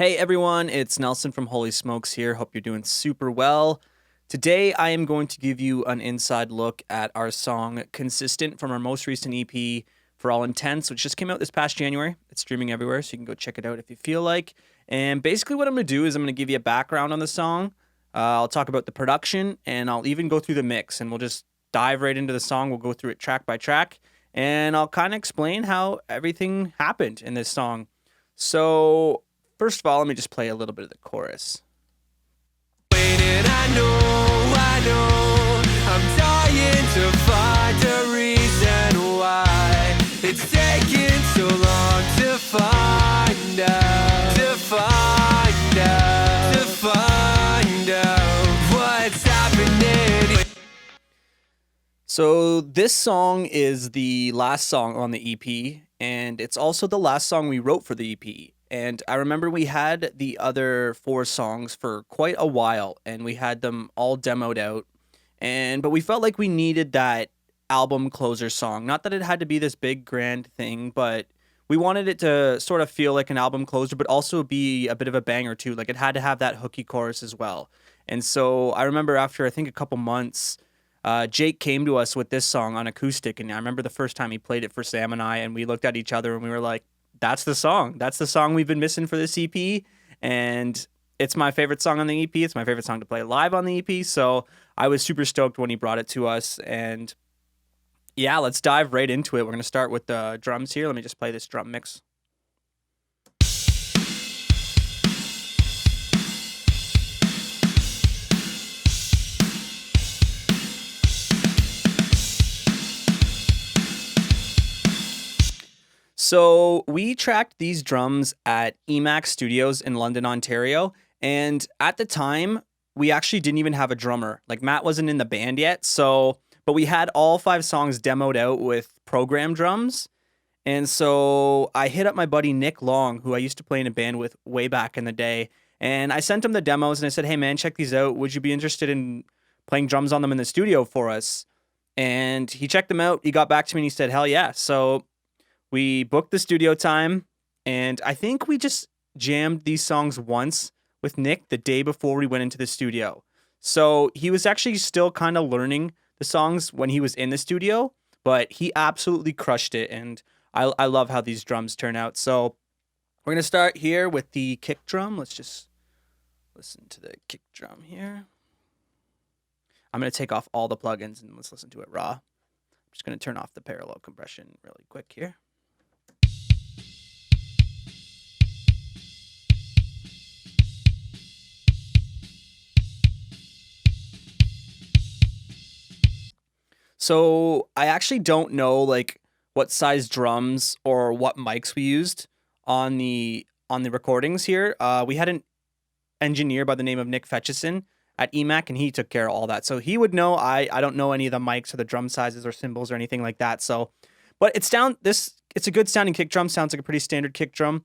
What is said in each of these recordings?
Hey everyone, it's Nelson from Holy Smokes here. Hope you're doing super well. Today I am going to give you an inside look at our song Consistent from our most recent EP, For All Intents, which just came out this past January. It's streaming everywhere, so you can go check it out if you feel like. And basically what I'm going to do is I'm going to give you a background on the song. I'll talk about the production, and I'll even go through the mix, and we'll just dive right into the song. We'll go through it track by track, and I'll kind of explain how everything happened in this song. So first of all, let me just play a little bit of the chorus. Waiting, I know, I'm dying to find a reason why it's taking so long to find out, what's happening. So this song is the last song on the EP, and it's also the last song we wrote for the EP. And I remember we had the other 4 songs for quite a while, and we had them all demoed out. But we felt like we needed that album closer song. Not that it had to be this big grand thing, but we wanted it to sort of feel like an album closer, but also be a bit of a banger too. Like it had to have that hooky chorus as well. And so I remember after I think a couple months, Jake came to us with this song on acoustic, and I remember the first time he played it for Sam and I, and we looked at each other and we were like, that's the song. That's the song we've been missing for this EP. And it's my favorite song on the EP. It's my favorite song to play live on the EP. So I was super stoked when he brought it to us. And yeah, let's dive right into it. We're going to start with the drums here. Let me just play this drum mix. So we tracked these drums at Emax Studios in London, Ontario. And at the time, we actually didn't even have a drummer. Like Matt wasn't in the band yet. But we had all 5 songs demoed out with program drums. And so I hit up my buddy Nick Long, who I used to play in a band with way back in the day. And I sent him the demos and I said, hey man, check these out. Would you be interested in playing drums on them in the studio for us? And he checked them out. He got back to me and he said, hell yeah. So we booked the studio time, and I think we just jammed these songs once with Nick the day before we went into the studio. So he was actually still kind of learning the songs when he was in the studio, but he absolutely crushed it, and I love how these drums turn out. So we're going to start here with the kick drum. Let's just listen to the kick drum here. I'm going to take off all the plugins, and let's listen to it raw. I'm just going to turn off the parallel compression really quick here. So I actually don't know like what size drums or what mics we used on the recordings here. We had an engineer by the name of Nick Fetchison at EMAC, and he took care of all that. So he would know. I don't know any of the mics or the drum sizes or cymbals or anything like that. So, but it's a good sounding kick drum. Sounds like a pretty standard kick drum.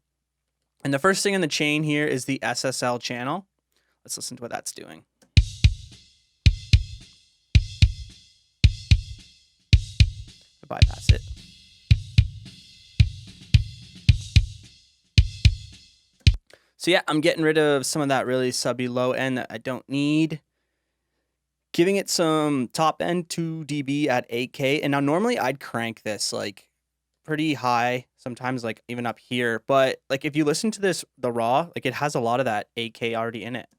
And the first thing in the chain here is the SSL channel. Let's listen to what that's doing. Bypass it. So yeah, I'm getting rid of some of that really subby low end that I don't need. Giving it some top end 2 dB at 8K. And now normally I'd crank this like pretty high, sometimes like even up here. But like if you listen to this, the raw, like it has a lot of that 8K already in it.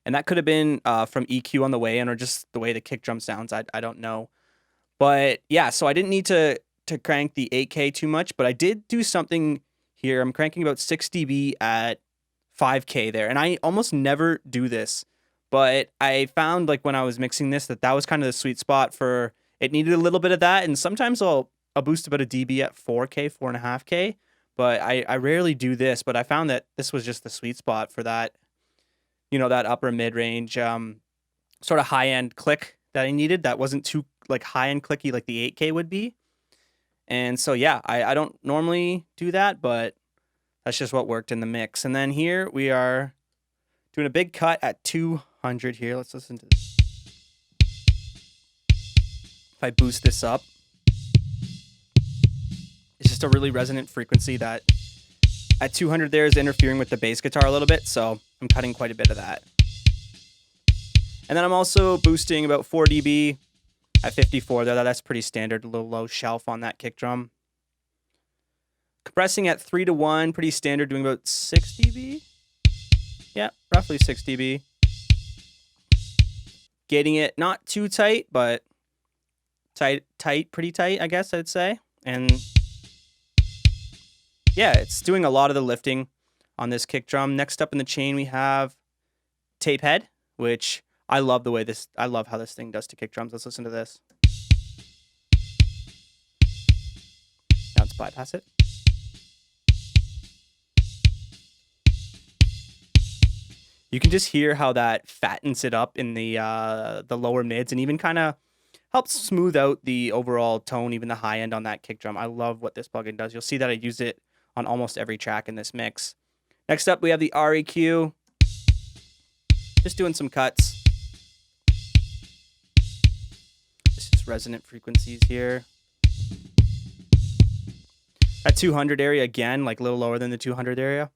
And that could have been from EQ on the way in or just the way the kick drum sounds. I don't know. But yeah, so I didn't need to crank the 8K too much, but I did do something here. I'm cranking about 6 dB at 5K there. And I almost never do this. But I found like when I was mixing this that was kind of the sweet spot for it needed a little bit of that. And sometimes I'll boost about a dB at 4K, 4.5K. But I rarely do this. But I found that this was just the sweet spot for that. You know, that upper mid-range sort of high-end click that I needed that wasn't too like high-end clicky like the 8K would be. And so, yeah, I don't normally do that, but that's just what worked in the mix. And then here we are doing a big cut at 200 here. Let's listen to this. If I boost this up, it's just just a really resonant frequency that at 200 there is interfering with the bass guitar a little bit, so I'm cutting quite a bit of that. And then I'm also boosting about 4 dB at 54 there. That's pretty standard, a little low shelf on that kick drum. Compressing at 3:1, pretty standard, doing about 6 dB. Yeah, roughly 6 dB. Gating it not too tight, but pretty tight, I guess I'd say. And yeah, it's doing a lot of the lifting on this kick drum. Next up in the chain, we have tape head, which I love I love how this thing does to kick drums. Let's listen to this. Now let's bypass it. You can just hear how that fattens it up in the lower mids and even kind of helps smooth out the overall tone, even the high end on that kick drum. I love what this plugin does. You'll see that I use it on almost every track in this mix. Next up, we have the REQ. Just doing some cuts. Just resonant frequencies here. That 200 area, again, like a little lower than the 200 area.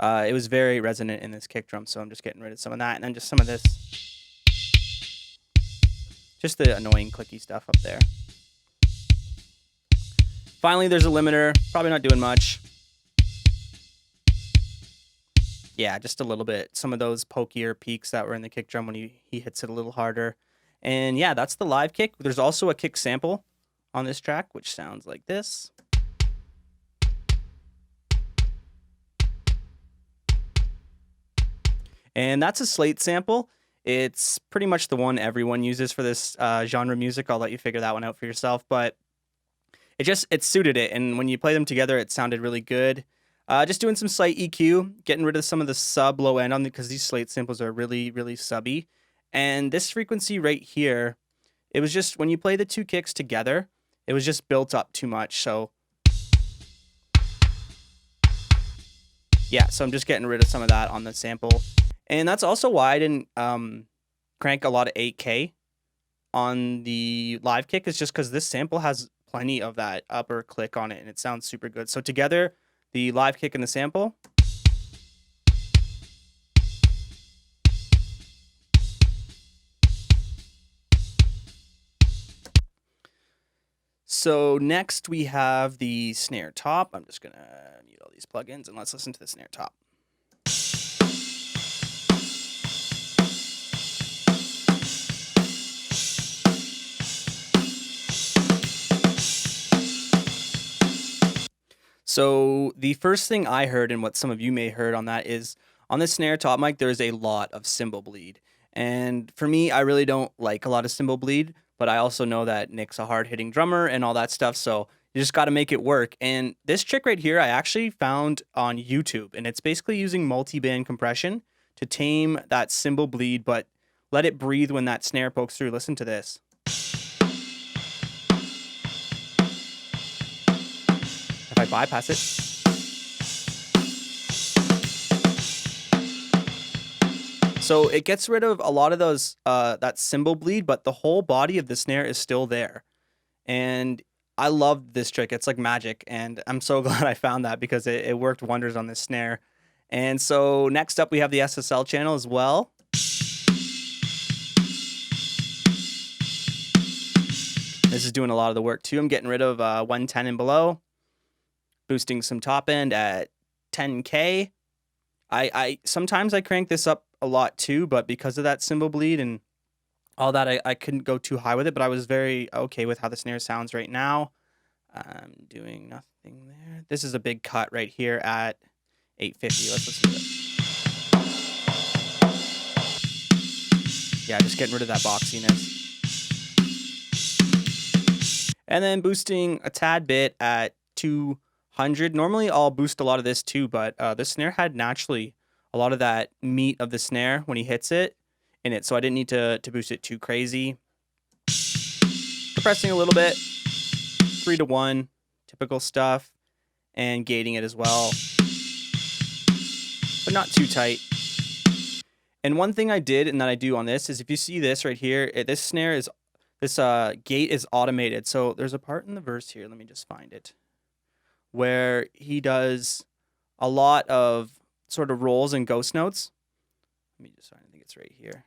It was very resonant in this kick drum, so I'm just getting rid of some of that. And then just some of this. Just the annoying clicky stuff up there. Finally, there's a limiter. Probably not doing much. Yeah, just a little bit. Some of those pokier peaks that were in the kick drum when he hits it a little harder. And yeah, that's the live kick. There's also a kick sample on this track, which sounds like this. And that's a Slate sample. It's pretty much the one everyone uses for this genre music. I'll let you figure that one out for yourself. But it suited it. And when you play them together, it sounded really good. Just doing some slight EQ, getting rid of some of the sub low end on because these Slate samples are really, really subby. And this frequency right here, it was just, when you play the two kicks together, it was just built up too much. So yeah, so I'm just getting rid of some of that on the sample. And that's also why I didn't crank a lot of 8K on the live kick. It's just because this sample has plenty of that upper click on it, and it sounds super good. So together, the live kick and the sample. So next we have the snare top. I'm just going to mute all these plugins, and let's listen to the snare top. So the first thing I heard, and what some of you may have heard on that, is on the snare top mic, there's a lot of cymbal bleed. And for me, I really don't like a lot of cymbal bleed, but I also know that Nick's a hard-hitting drummer and all that stuff, so you just got to make it work. And this trick right here, I actually found on YouTube, and it's basically using multi-band compression to tame that cymbal bleed, but let it breathe when that snare pokes through. Listen to this. If I bypass it. So it gets rid of a lot of those that cymbal bleed, but the whole body of the snare is still there. And I love this trick. It's like magic, and I'm so glad I found that because it worked wonders on this snare. And so next up we have the SSL channel as well. This is doing a lot of the work too. I'm getting rid of 110 and below. Boosting some top end at 10K. I sometimes I crank this up a lot too, but because of that cymbal bleed and all that, I couldn't go too high with it, but I was very okay with how the snare sounds right now. I'm doing nothing there. This is a big cut right here at 850. Let's listen to it. Yeah, just getting rid of that boxiness. And then boosting a tad bit at 200. Normally I'll boost a lot of this too, but the snare had naturally a lot of that meat of the snare when he hits it in it, so I didn't need to boost it too crazy. Compressing a little bit, 3:1, typical stuff, and gating it as well, but not too tight. And one thing I did and that I do on this is, if you see this right here, this gate is automated. So there's a part in the verse here. Let me just find it. where he does a lot of sort of rolls and ghost notes. Let me just find, I think it's right here.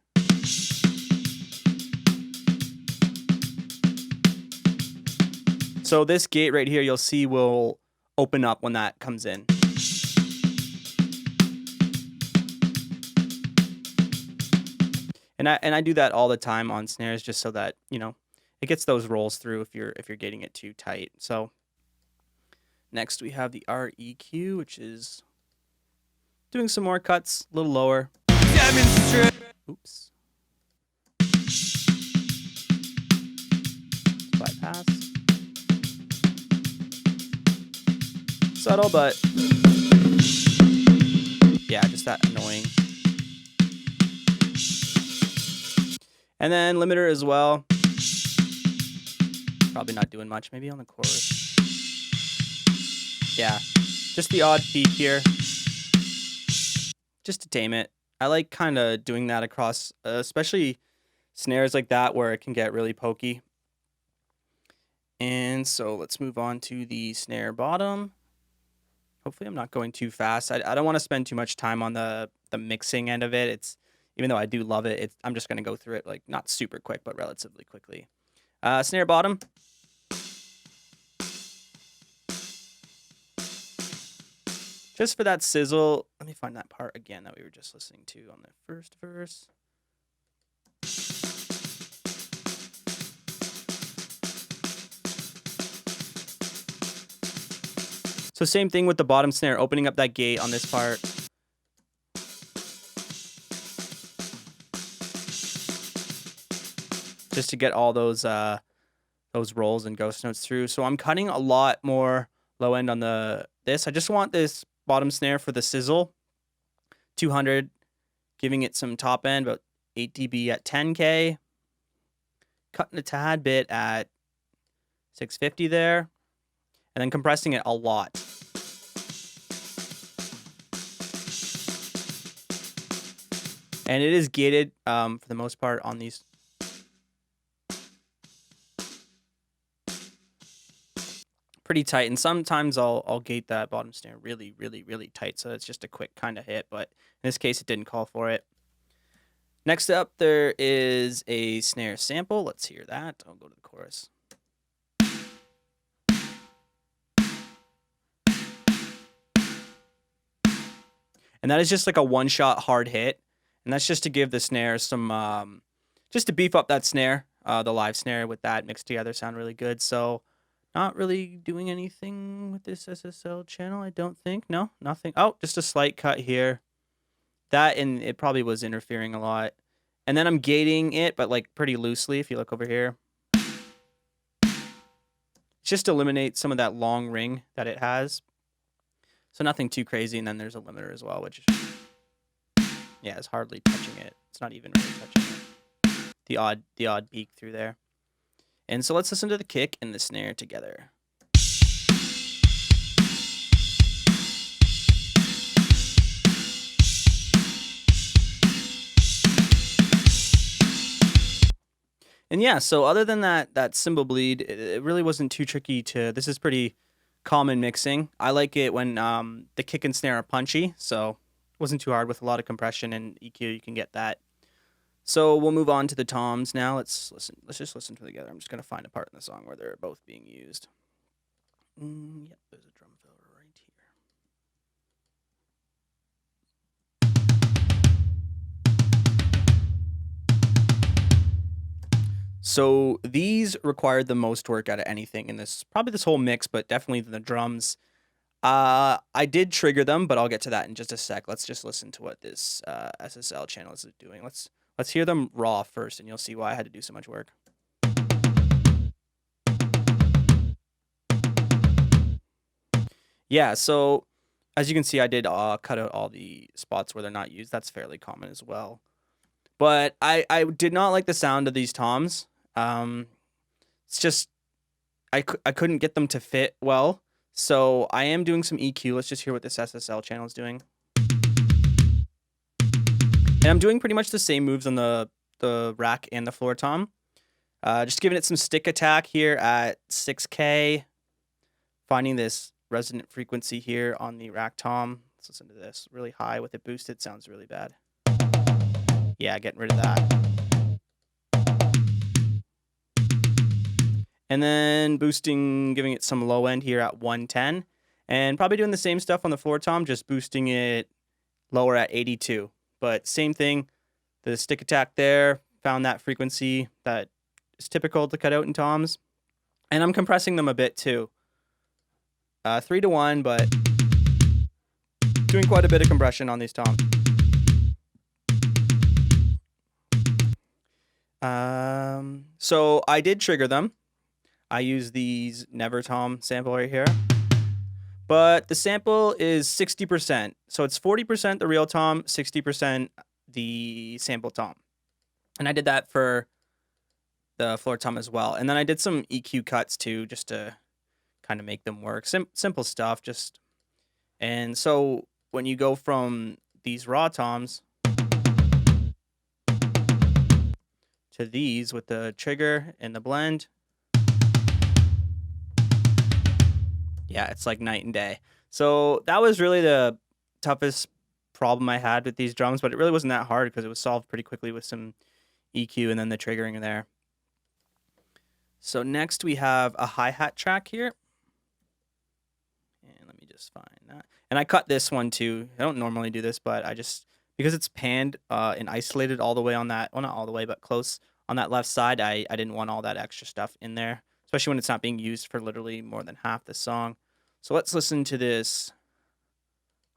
So this gate right here, you'll see will open up when that comes in. And I do that all the time on snares just so that, you know, it gets those rolls through if you're getting it too tight. So next we have the REQ, which is doing some more cuts, a little lower. Oops. Bypass. Subtle, but yeah, just that annoying. And then limiter as well. Probably not doing much, maybe on the chorus. Yeah, just the odd peak here. Just to tame it. I like kind of doing that across, especially snares like that where it can get really pokey. And so let's move on to the snare bottom. Hopefully I'm not going too fast. I don't want to spend too much time on the mixing end of it. It's, even though I do love it, I'm just going to go through it like not super quick, but relatively quickly. Snare bottom. Just for that sizzle, let me find that part again that we were just listening to on the first verse. So same thing with the bottom snare, opening up that gate on this part. Just to get all those rolls and ghost notes through. So I'm cutting a lot more low end on this. I just want this bottom snare for the sizzle. 200, giving it some top end, about 8 dB at 10K. Cutting a tad bit at 650 there. And then compressing it a lot. And it is gated for the most part on these. Pretty tight, and sometimes I'll gate that bottom snare really, really, really tight, so it's just a quick kind of hit, but in this case it didn't call for it. Next up, there is a snare sample. Let's hear that. I'll go to the chorus. And that is just like a one-shot hard hit, and that's just to give the snare some, just to beef up that snare, the live snare with that mixed together sound really good. So not really doing anything with this SSL channel, I don't think. No, nothing. Oh, just a slight cut here. That, and it probably was interfering a lot. And then I'm gating it, but like pretty loosely if you look over here. Just to eliminate some of that long ring that it has. So nothing too crazy, and then there's a limiter as well, which, yeah, is hardly touching it. It's not even really touching it. The odd beak through there. And so let's listen to the kick and the snare together. And yeah, so other than that cymbal bleed, it really wasn't too tricky to, this is pretty common mixing. I like it when the kick and snare are punchy, so it wasn't too hard with a lot of compression and EQ, you can get that. So we'll move on to the toms now. Let's listen. Let's just listen to them together. I'm just gonna find a part in the song where they're both being used. Yep, there's a drum fill right here. So these required the most work out of anything in this, probably this whole mix, but definitely the drums. I did trigger them, but I'll get to that in just a sec. Let's just listen to what this SSL channel is doing. Let's hear them raw first, and you'll see why I had to do so much work. Yeah, so as you can see, I did cut out all the spots where they're not used. That's fairly common as well. But I did not like the sound of these toms. It's just, I couldn't get them to fit well. So I am doing some EQ. Let's just hear what this SSL channel is doing. And I'm doing pretty much the same moves on the rack and the floor tom. Just giving it some stick attack here at 6K. Finding this resonant frequency here on the rack tom. Let's listen to this. Really high with it boosted. Sounds really bad. Yeah, getting rid of that. And then boosting, giving it some low end here at 110. And probably doing the same stuff on the floor tom, just boosting it lower at 82. But same thing, the stick attack there, found that frequency that is typical to cut out in toms. And I'm compressing them a bit too. 3-to-1, but doing quite a bit of compression on these toms. So I did trigger them. I use these Never Tom sample right here. But the sample is 60%. So it's 40% the real tom, 60% the sample tom. And I did that for the floor tom as well. And then I did some EQ cuts too, just to kind of make them work. Simple stuff, just. And so when you go from these raw toms to these with the trigger and the blend, yeah, it's like night and day. So that was really the toughest problem I had with these drums, but it really wasn't that hard because it was solved pretty quickly with some EQ and then the triggering there. So next we have a hi-hat track here. And let me just find that. And I cut this one too. I don't normally do this, but I just, because it's panned and isolated all the way on that, well, not all the way, but close on that left side, I didn't want all that extra stuff in there, especially when it's not being used for literally more than half the song. So let's listen to this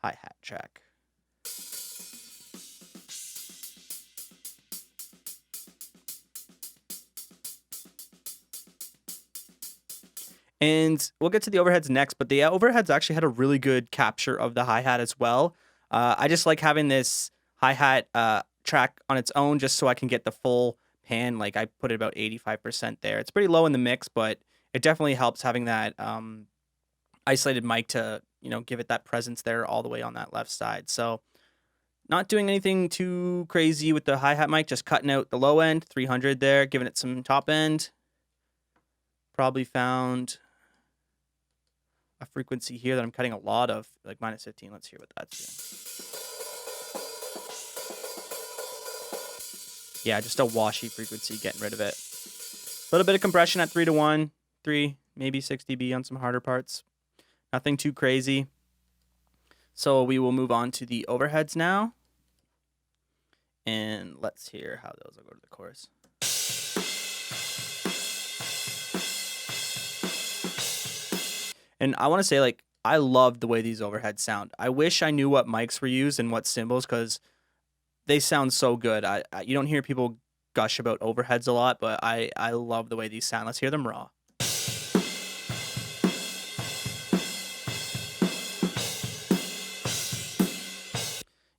hi-hat track. And we'll get to the overheads next, but the overheads actually had a really good capture of the hi-hat as well. I just like having this hi-hat track on its own just so I can get the full pan. Like I put it about 85% there. It's pretty low in the mix, but it definitely helps having that isolated mic to, you know, give it that presence there all the way on that left side. So not doing anything too crazy with the hi-hat mic, just cutting out the low end, 300 there, giving it some top end. Probably found a frequency here that I'm cutting a lot of, like minus 15. Let's hear what that's doing. Yeah, just a washy frequency, getting rid of it. A little bit of compression at 3-to-1, 3, maybe 6 dB on some harder parts. Nothing too crazy. So we will move on to the overheads now. And let's hear how those will go to the chorus. And I want to say, like, I love the way these overheads sound. I wish I knew what mics were used and what cymbals, because they sound so good. You don't hear people gush about overheads a lot, but I love the way these sound. Let's hear them raw.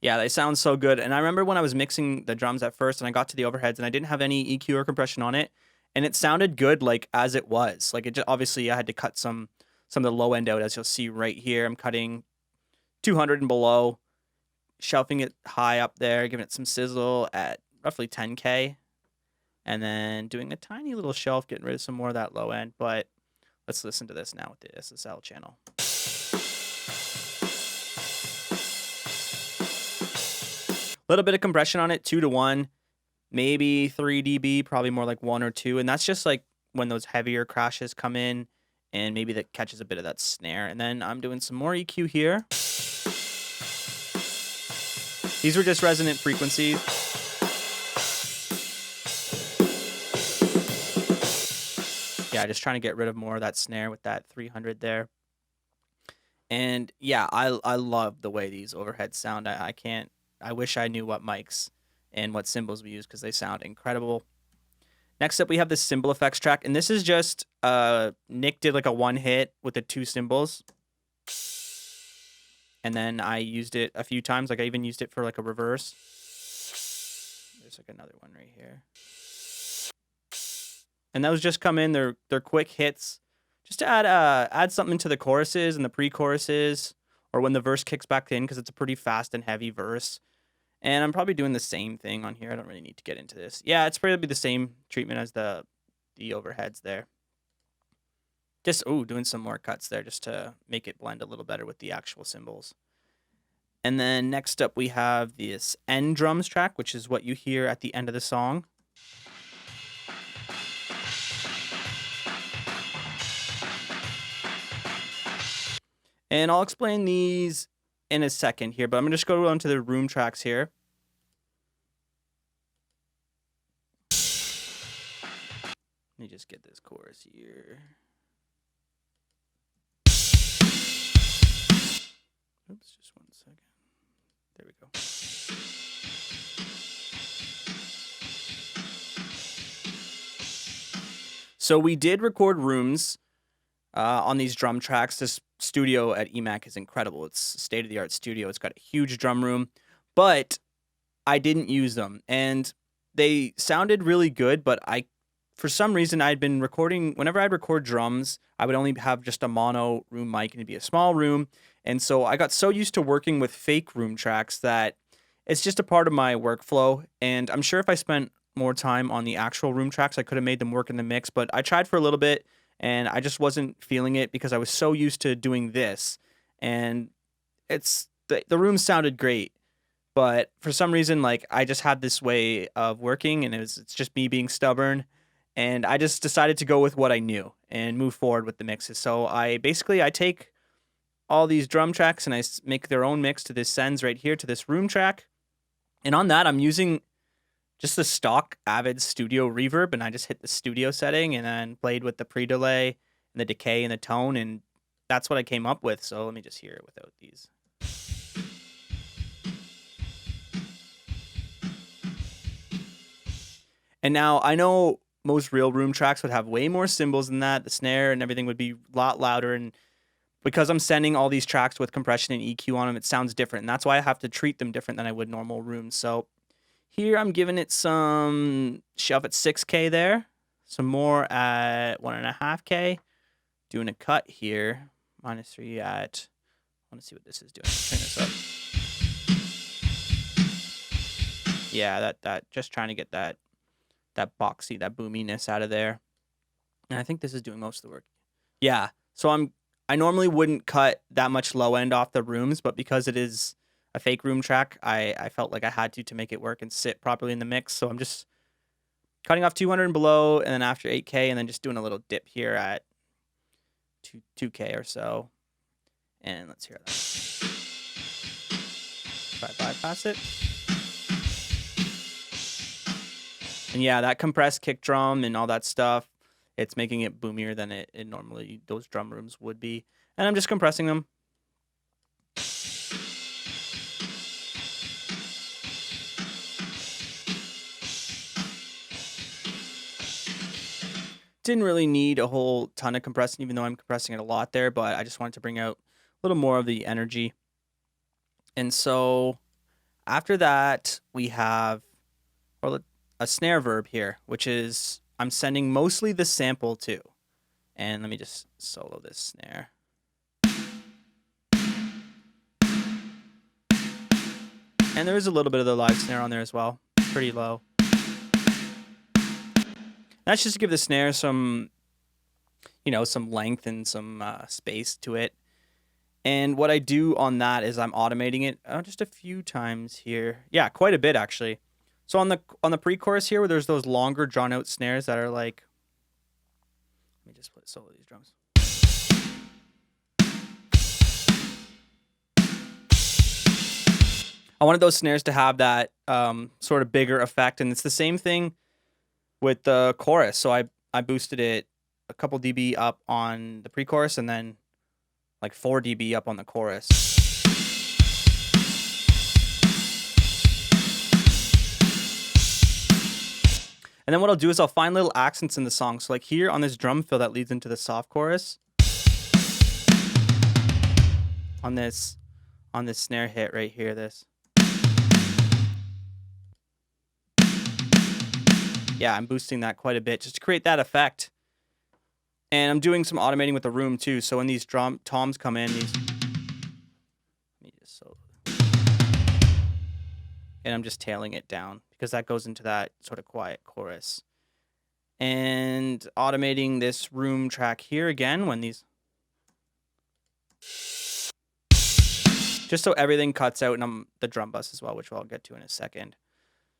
Yeah, they sound so good. And I remember when I was mixing the drums at first and I got to the overheads and I didn't have any EQ or compression on it, and it sounded good like as it was. Like it just, obviously I had to cut some of the low end out, as you'll see right here. I'm cutting 200 and below, shelving it high up there, giving it some sizzle at roughly 10K, and then doing a tiny little shelf, getting rid of some more of that low end. But let's listen to this now with the SSL channel. A little bit of compression on it, 2-to-1, maybe 3 dB, probably more like 1 or 2. And that's just like when those heavier crashes come in, and maybe that catches a bit of that snare. And then I'm doing some more EQ here. These were just resonant frequencies. Yeah, just trying to get rid of more of that snare with that 300 there. And yeah, I love the way these overheads sound. I wish I knew what mics and what cymbals we use, because they sound incredible. Next up, we have the cymbal effects track, and this is just Nick did like a one hit with the 2 cymbals, and then I used it a few times. Like I even used it for like a reverse. There's like another one right here, and those just come in. They're quick hits, just to add something to the choruses and the pre-choruses, or when the verse kicks back in, because it's a pretty fast and heavy verse. And I'm probably doing the same thing on here. I don't really need to get into this. Yeah, it's probably the same treatment as the overheads there. Just doing some more cuts there just to make it blend a little better with the actual cymbals. And then next up we have this end drums track, which is what you hear at the end of the song. And I'll explain these in a second here, but I'm going to just go on to the room tracks here. Let me just get this chorus here. Oops, just 1 second. There we go. So we did record rooms on these drum tracks. This studio at EMAC is incredible. It's a state-of-the-art studio. It's got a huge drum room, but I didn't use them. And they sounded really good, but for some reason, I'd been recording, whenever I'd record drums, I would only have just a mono room mic and it'd be a small room. And so I got so used to working with fake room tracks that it's just a part of my workflow. And I'm sure if I spent more time on the actual room tracks, I could have made them work in the mix. But I tried for a little bit and I just wasn't feeling it because I was so used to doing this. And the room sounded great. But for some reason, like I just had this way of working and it's just me being stubborn. And I just decided to go with what I knew and move forward with the mixes. So I take all these drum tracks and I make their own mix to this sends right here to this room track. And on that, I'm using just the stock Avid Studio reverb. And I just hit the studio setting and then played with the pre-delay and the decay and the tone. And that's what I came up with. So let me just hear it without these. And now I know most real room tracks would have way more cymbals than that. The snare and everything would be a lot louder. And because I'm sending all these tracks with compression and EQ on them, it sounds different. And that's why I have to treat them different than I would normal rooms. So here I'm giving it some shove at 6K there. Some more at 1.5K. Doing a cut here. -3 at, I want to see what this is doing. Turn this up. Yeah, that just trying to get that boxy, that boominess out of there. And I think this is doing most of the work. Yeah. So I normally wouldn't cut that much low end off the rooms, but because it is a fake room track, I felt like I had to make it work and sit properly in the mix. So I'm just cutting off 200 and below, and then after 8K, and then just doing a little dip here at 2K or so. And let's hear that. If I bypass it. And yeah, that compressed kick drum and all that stuff, it's making it boomier than it normally, those drum rooms would be. And I'm just compressing them. Didn't really need a whole ton of compressing, even though I'm compressing it a lot there, but I just wanted to bring out a little more of the energy. And so after that, we have a snare verb here, which is I'm sending mostly the sample to. And let me just solo this snare. And there is a little bit of the live snare on there as well. Pretty low. That's just to give the snare some, some length and some space to it. And what I do on that is I'm automating it just a few times here. Yeah, quite a bit actually. So on the pre-chorus here, where there's those longer drawn out snares that are like, let me just solo these drums. I wanted those snares to have that sort of bigger effect, and it's the same thing with the chorus. So I boosted it a couple dB up on the pre-chorus, and then like 4 dB up on the chorus. And then what I'll do is I'll find little accents in the song. So like here on this drum fill that leads into the soft chorus. On this snare hit right here, this. Yeah, I'm boosting that quite a bit just to create that effect. And I'm doing some automating with the room too. So when these toms come in, let me just solo. And I'm just tailing it down because that goes into that sort of quiet chorus. and automating this room track here again when these, just so everything cuts out, and the drum bus as well, which I'll get to in a second.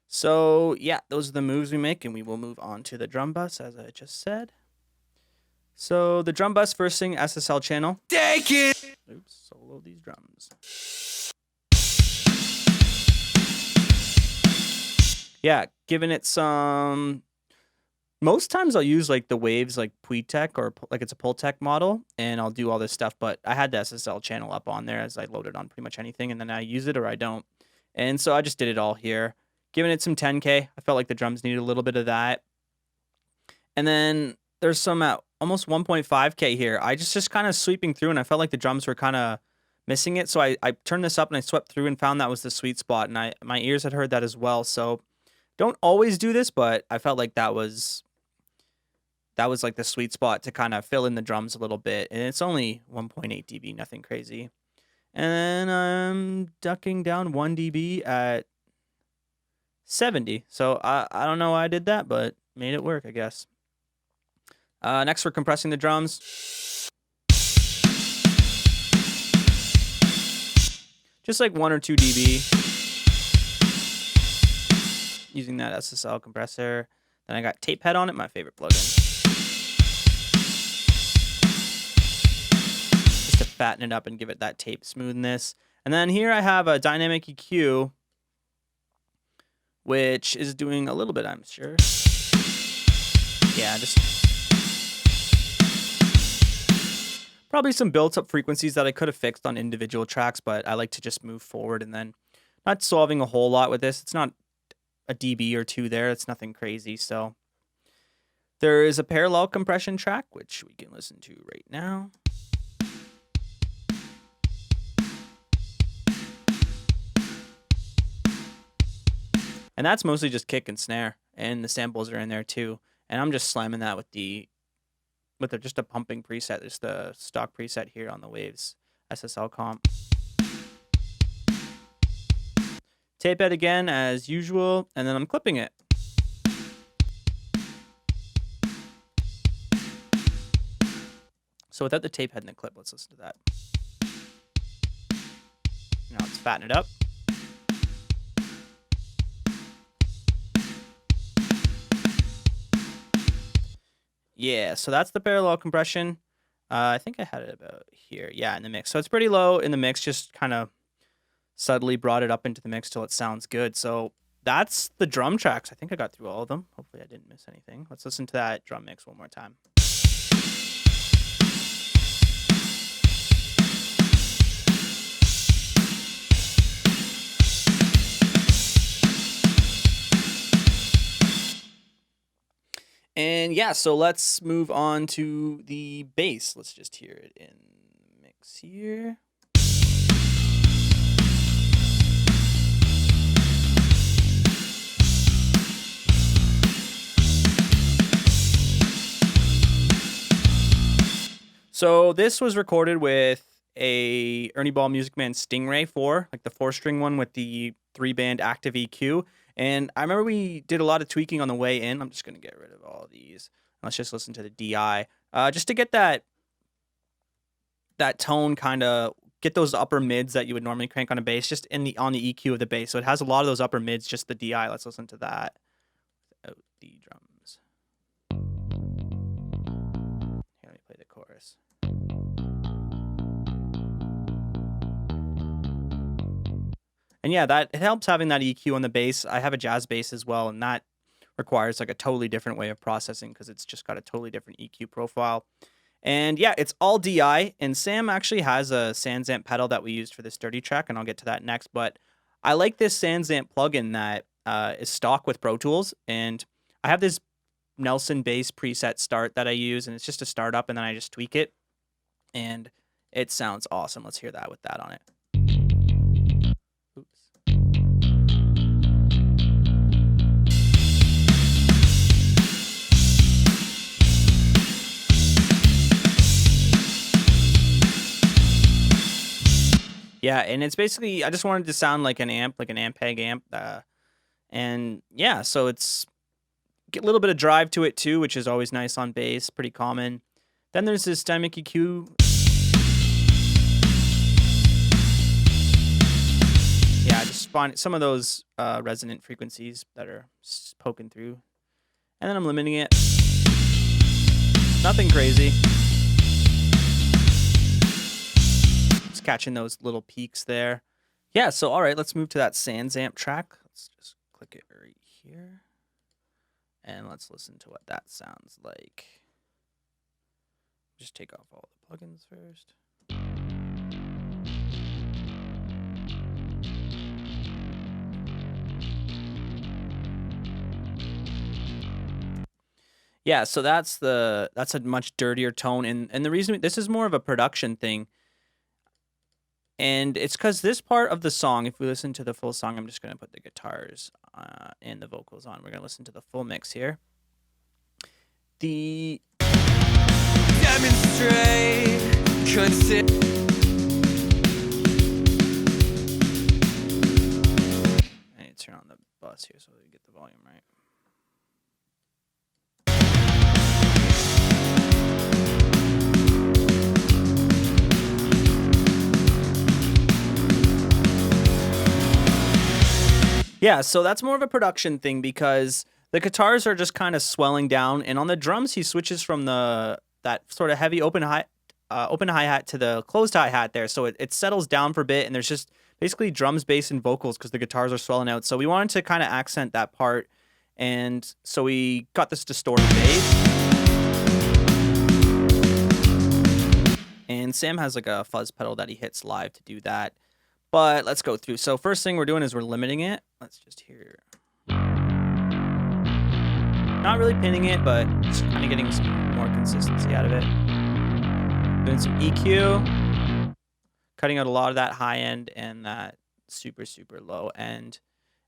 So yeah, those are the moves we make, and we will move on to the drum bus as I just said. So the drum bus, first thing, SSL channel. Take it. Oops, solo these drums. Yeah, giving it some. Most times I'll use like the waves like Puitech or like it's a Pultec model, and I'll do all this stuff. But I had the SSL channel up on there as I loaded on pretty much anything, and then I use it or I don't. And so I just did it all here, giving it some 10K. I felt like the drums needed a little bit of that. And then there's some at almost 1.5K here. I just kind of sweeping through, and I felt like the drums were kind of missing it. So I turned this up and I swept through and found that was the sweet spot. And my ears had heard that as well. So don't always do this, but I felt like that was like the sweet spot to kind of fill in the drums a little bit. And it's only 1.8 dB, nothing crazy. And then I'm ducking down 1 dB at 70. So I don't know why I did that, but made it work, I guess. Next, we're compressing the drums. Just like 1 or 2 dB. Using that SSL compressor. Then I got tape head on it, my favorite plugin. Just to fatten it up and give it that tape smoothness. And then here I have a dynamic EQ, which is doing a little bit, I'm sure. Yeah, just probably some built-up frequencies that I could have fixed on individual tracks, but I like to just move forward and then not solving a whole lot with this. It's not a dB or 2 there. It's nothing crazy. So there is a parallel compression track, which we can listen to right now. And that's mostly just kick and snare, and the samples are in there too. And I'm just slamming that with just a pumping preset, just the stock preset here on the Waves SSL comp. Tape it again as usual, and then I'm clipping it. So without the tape head and the clip, let's listen to that. Now let's fatten it up. Yeah, so that's the parallel compression. I think I had it about here. Yeah, in the mix. So it's pretty low in the mix, just kind of subtly brought it up into the mix till it sounds good. So that's the drum tracks. I think I got through all of them. Hopefully I didn't miss anything. Let's listen to that drum mix one more time. And yeah, so let's move on to the bass. Let's just hear it in the mix here. So this was recorded with a Ernie Ball Music Man Stingray 4, like the 4-string one with the 3-band active EQ. And I remember we did a lot of tweaking on the way in. I'm just going to get rid of all of these. Let's just listen to the DI. Just to get that tone, kind of get those upper mids that you would normally crank on a bass, just on the EQ of the bass. So it has a lot of those upper mids, just the DI. Let's listen to that without the drums. Here, let me play the chorus. And yeah, it helps having that EQ on the bass. I have a jazz bass as well, and that requires like a totally different way of processing because it's just got a totally different EQ profile. And yeah, it's all DI, and Sam actually has a SansAmp pedal that we used for this dirty track, and I'll get to that next. But I like this SansAmp plugin that is stock with Pro Tools, and I have this Nelson bass preset start that I use, and it's just a startup, and then I just tweak it, and it sounds awesome. Let's hear that with that on it. Yeah, and it's basically, I just wanted to sound like an amp, like an Ampeg amp. And yeah, so it's Get a little bit of drive to it too, which is always nice on bass, pretty common. Then there's this dynamic EQ. Yeah, just find some of those resonant frequencies that are poking through. And then I'm limiting it. Nothing crazy. Just catching those little peaks there. Yeah, so all right, let's move to that Sans Amp track. Let's just click it right here. And let's listen to what that sounds like. Just take off all the plugins first. Yeah, so that's a much dirtier tone, and the reason this is more of a production thing, and it's because this part of the song, if we listen to the full song, I'm just gonna put the guitars and the vocals on. We're gonna listen to the full mix here. The Demonstrate, consider. I need to turn on the bus here so we get the volume right. Yeah, so that's more of a production thing because the guitars are just kind of swelling down, and on the drums he switches from that sort of heavy open hi-hat to the closed hi-hat there, so it settles down for a bit, and there's just basically drums, bass, and vocals because the guitars are swelling out. So we wanted to kind of accent that part, and so we got this distorted bass. And Sam has like a fuzz pedal that he hits live to do that. But let's go through. So first thing we're doing is we're limiting it. Let's just hear. Not really pinning it, but just kind of getting some more consistency out of it. Doing some EQ. Cutting out a lot of that high end and that super, super low end.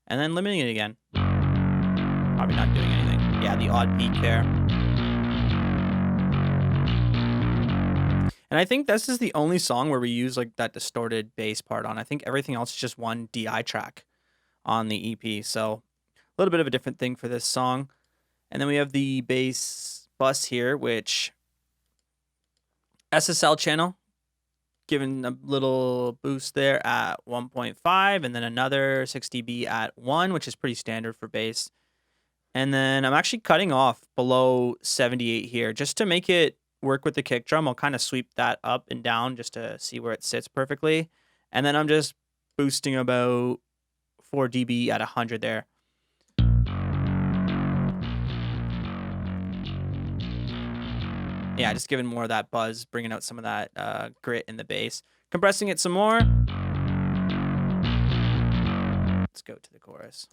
And then limiting it again. Probably not doing anything. Yeah, the odd peak there. And I think this is the only song where we use like that distorted bass part on. I think everything else is just one DI track on the EP. So a little bit of a different thing for this song. And then we have the bass bus here, which SSL channel, giving a little boost there at 1.5, and then another 6 dB at 1, which is pretty standard for bass. And then I'm actually cutting off below 78 here just to make it work with the kick drum. I'll kind of sweep that up and down just to see where it sits perfectly. And then I'm just boosting about 4 dB at 100 there. Yeah, just giving more of that buzz, bringing out some of that grit in the bass. Compressing it some more. Let's go to the chorus.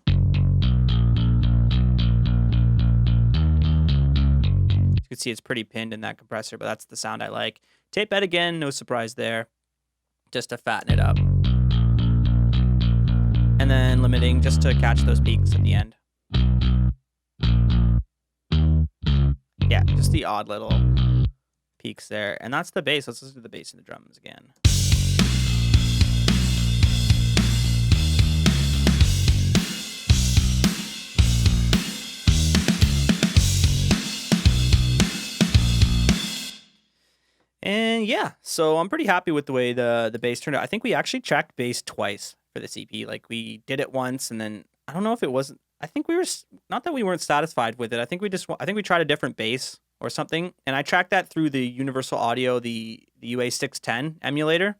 You can see it's pretty pinned in that compressor, but that's the sound I like. Tape bed again, no surprise there. Just to fatten it up. And then limiting just to catch those peaks at the end. Yeah, just the odd little peaks there. And that's the bass. Let's listen to the bass and the drums again. And yeah, so I'm pretty happy with the way the bass turned out. I think we actually tracked bass twice for this EP. Like we did it once, and then I don't know if it wasn't. I think we were not that we weren't satisfied with it. I think we tried a different bass or something, and I tracked that through the Universal Audio, the UA 610 emulator,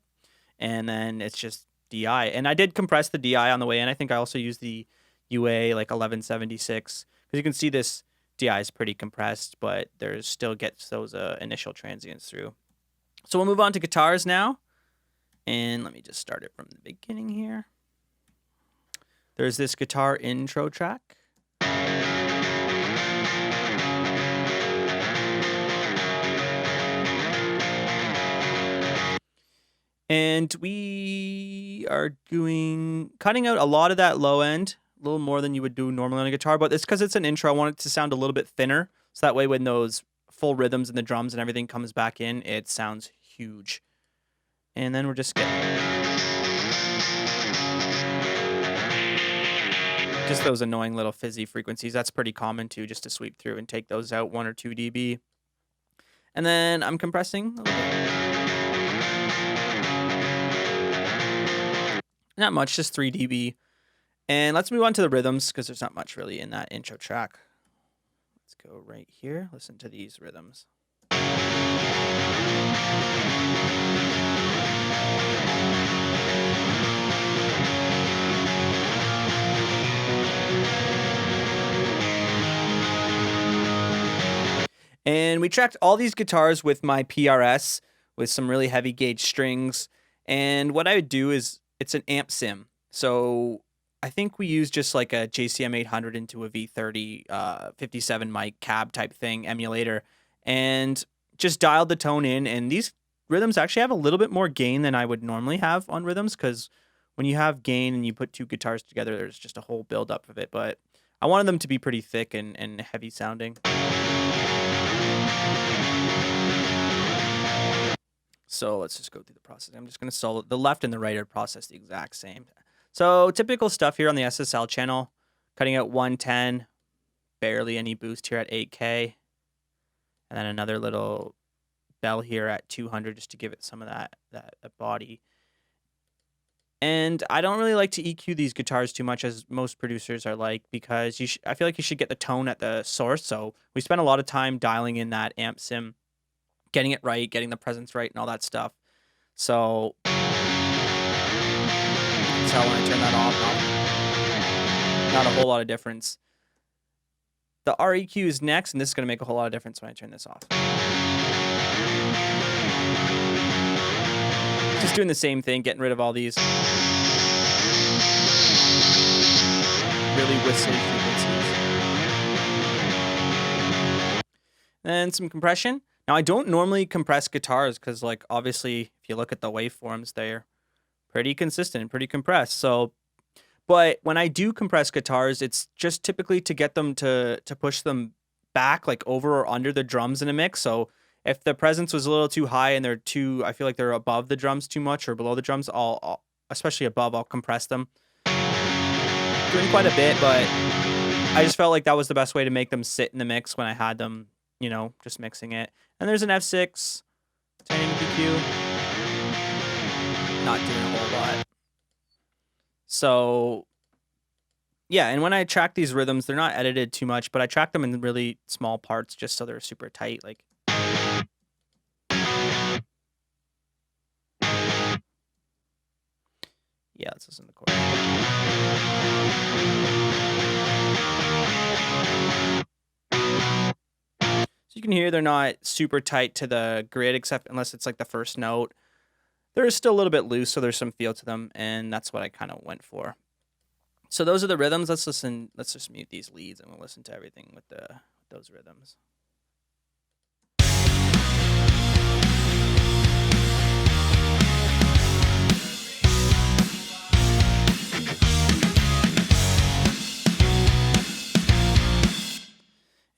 and then it's just DI. And I did compress the DI on the way in. I think I also used the UA like 1176 because you can see this DI is pretty compressed, but there's still gets those initial transients through. So we'll move on to guitars now. And let me just start it from the beginning here. There's this guitar intro track. And we are cutting out a lot of that low end, a little more than you would do normally on a guitar, but it's because it's an intro. I want it to sound a little bit thinner. So that way when those full rhythms and the drums and everything comes back in, it sounds huge. And then we're just getting Just those annoying little fizzy frequencies. That's pretty common too, just to sweep through and take those out 1 or 2 dB. And then I'm compressing a little bit. Not much, just 3 dB. And let's move on to the rhythms because there's not much really in that intro track. Let's go right here. Listen to these rhythms. And we tracked all these guitars with my PRS with some really heavy gauge strings. And what I would do is it's an amp sim. So I think we use just like a JCM 800 into a V30 57 mic cab type thing emulator and just dialed the tone in. And these rhythms actually have a little bit more gain than I would normally have on rhythms because when you have gain and you put two guitars together, there's just a whole buildup of it. But I wanted them to be pretty thick and heavy sounding. So let's just go through the process. I'm just going to solo. The left and the right are processed the exact same. So typical stuff here on the SSL channel, cutting out 110, barely any boost here at 8K, and then another little bell here at 200 just to give it some of that body. And I don't really like to EQ these guitars too much, as most producers are like, because I feel like you should get the tone at the source. So we spent a lot of time dialing in that amp sim, getting it right, getting the presence right, and all that stuff. So you can tell when I turn that off, not a whole lot of difference. The REQ is next, and this is going to make a whole lot of difference when I turn this off. Just doing the same thing, getting rid of all these really whistly frequencies. And some compression. Now, I don't normally compress guitars because, like, obviously, if you look at the waveforms, they're pretty consistent and pretty compressed. So, but when I do compress guitars, it's just typically to get them to push them back, like over or under the drums in a mix. So if the presence was a little too high and I feel like they're above the drums too much or below the drums, I'll especially above, I'll compress them. Doing quite a bit, but I just felt like that was the best way to make them sit in the mix when I had them, you know, just mixing it. And there's an F6, 10 EQ. Not doing a whole lot. So, yeah, and when I track these rhythms, they're not edited too much, but I track them in really small parts just so they're super tight. Like, yeah, let's listen to the chorus. So you can hear they're not super tight to the grid, except unless it's like the first note. They're still a little bit loose, so there's some feel to them, and that's what I kind of went for. So those are the rhythms. Let's listen. Let's just mute these leads, and we'll listen to everything with those rhythms.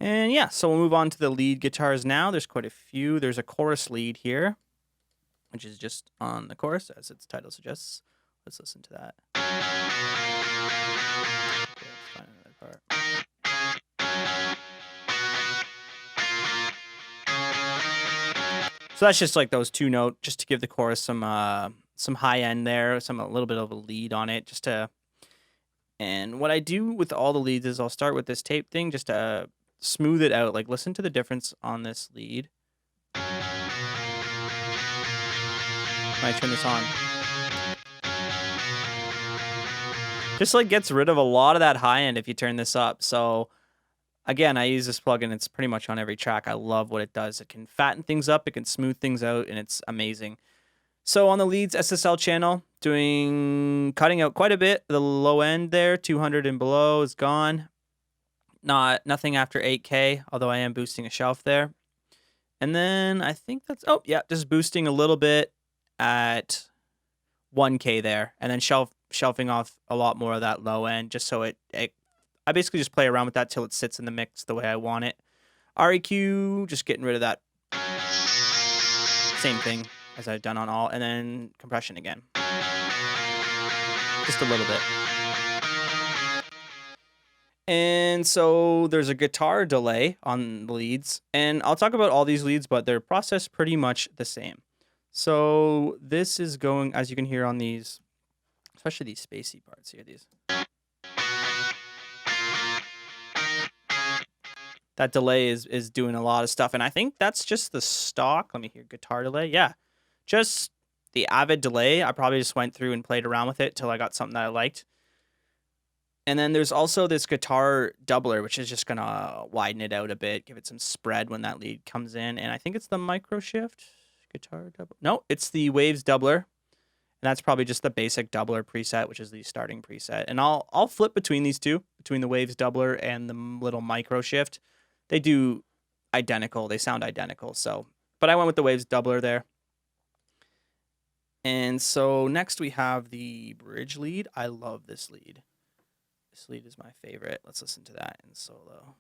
And yeah, so we'll move on to the lead guitars now. There's quite a few. There's a chorus lead here, which is just on the chorus, as its title suggests. Let's listen to that. Okay, let's find another part. So that's just like those two note, just to give the chorus some high end there, a little bit of a lead on it, just to. And what I do with all the leads is I'll start with this tape thing just to smooth it out. Like, listen to the difference on this lead. When I turn this on, just like gets rid of a lot of that high end if you turn this up. So again, I use this plugin. It's pretty much on every track. I love what it does. It can fatten things up, it can smooth things out, and it's amazing. So on the leads SSL channel, cutting out quite a bit. The low end there, 200 and below, is gone. Nothing after 8K, although I am boosting a shelf there. And then I think that's, just boosting a little bit at 1K there, and then shelving off a lot more of that low end, just so I basically just play around with that till it sits in the mix the way I want it. REQ, just getting rid of that. Same thing as I've done on all, and then compression again. Just a little bit. And so there's a guitar delay on the leads, and I'll talk about all these leads, but they're processed pretty much the same. So this is going, as you can hear on these, especially these spacey parts here, these. That delay is doing a lot of stuff, and I think that's just the stock. Let me hear guitar delay. Yeah, just the Avid delay. I probably just went through and played around with it till I got something that I liked. And then there's also this guitar doubler, which is just gonna widen it out a bit, give it some spread when that lead comes in. And I think it's the micro shift guitar doubler. No, it's the Waves doubler. And that's probably just the basic doubler preset, which is the starting preset. And I'll flip between these two, between the Waves doubler and the little micro shift. They do identical. They sound identical. So, but I went with the Waves doubler there. And so next we have the bridge lead. I love this lead. This lead is my favorite. Let's listen to that in solo.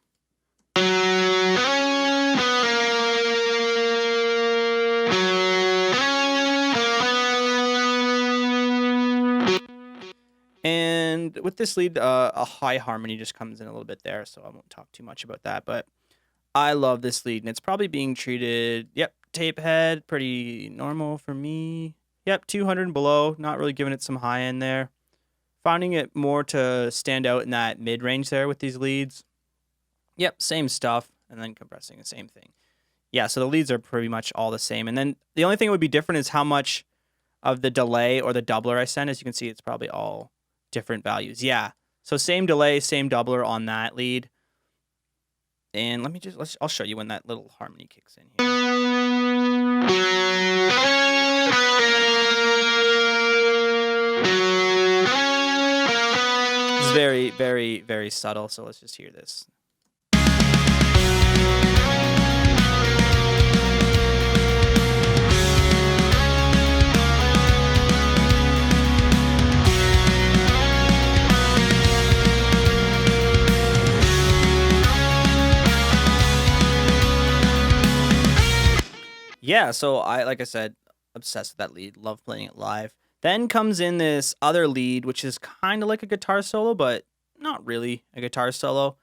And with this lead, a high harmony just comes in a little bit there, so I won't talk too much about that. But I love this lead, and it's probably being treated, yep, tape head, pretty normal for me. Yep, 200 and below, not really giving it some high end there. Finding it more to stand out in that mid-range there with these leads. Yep, same stuff, and then compressing the same thing. Yeah, so the leads are pretty much all the same. And then the only thing that would be different is how much of the delay or the doubler I send. As you can see, it's probably all different values. Yeah, so same delay, same doubler on that lead. And I'll show you when that little harmony kicks in here. It's very, very, very subtle, so let's just hear this. Yeah, so like I said, obsessed with that lead, love playing it live. Then comes in this other lead, which is kind of like a guitar solo, but not really a guitar solo.